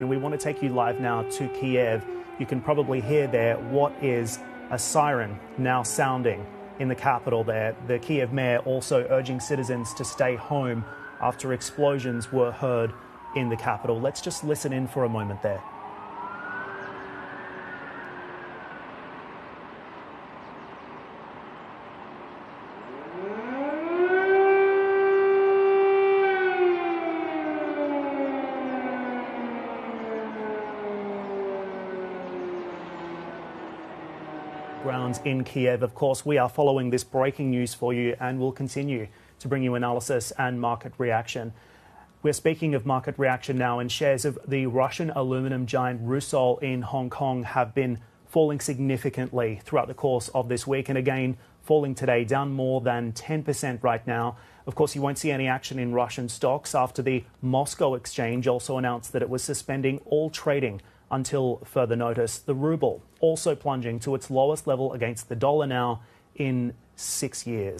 And we want to take you live now to Kyiv. You can probably hear there what is a siren now sounding in the capital there. The Kyiv mayor also urging citizens to stay home after explosions were heard in the capital. Let's just listen in for a moment there. Grounds in Kyiv. Of course, we are following this breaking news for you and will continue to bring you analysis and market reaction. We're speaking of market reaction now, and shares of the Russian aluminum giant Rusal in Hong Kong have been falling significantly throughout the course of this week, and again falling today, down more than 10% right now. Of course, you won't see any action in Russian stocks after the Moscow exchange also announced that it was suspending all trading until further notice. The ruble also plunging to its lowest level against the dollar now in 6 years.